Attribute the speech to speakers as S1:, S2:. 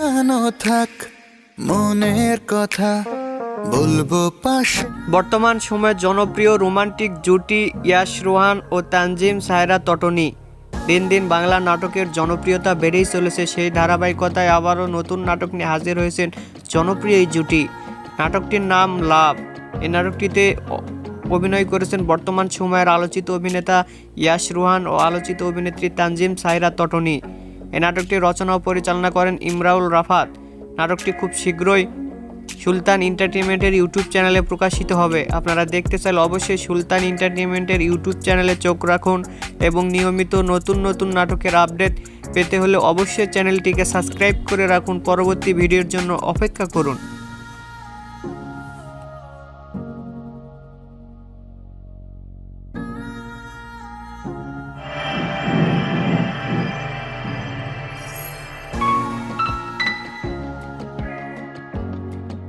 S1: লুকানো থাক মনের কথা বলবো পাশে।
S2: বর্তমান সময়ে জনপ্রিয় রোমান্টিক জুটি ইয়াশ রোহান ও তানজিম সায়রা তটনি। দিন দিন বাংলা নাটকের জনপ্রিয়তা বেড়েই চলেছে। সেই ধারাবাহিকতায় আবারও নতুন নাটক নিয়ে হাজির হয়েছেন জনপ্রিয় এই জুটি। নাটকটির নাম লাভ। এই নাটকটিতে অভিনয় করেছেন বর্তমান সময়ের আলোচিত অভিনেতা ইয়াশ রোহান ও আলোচিত অভিনেত্রী তানজিম সায়রা তটনি। এই নাটকটি রচনা ও পরিচালনা করেন ইমরাউল রাফাত। নাটকটি খুব শীঘ্রই সুলতান এন্টারটেইনমেন্টের ইউটিউব চ্যানেলে প্রকাশিত হবে। আপনারা দেখতে চাইলে অবশ্যই সুলতান এন্টারটেইনমেন্টের ইউটিউব চ্যানেলে চোখ রাখুন এবং নিয়মিত নতুন নতুন নাটকের আপডেট পেতে হলে অবশ্যই চ্যানেলটিকে সাবস্ক্রাইব করে রাখুন। পরবর্তী ভিডিওর জন্য অপেক্ষা করুন।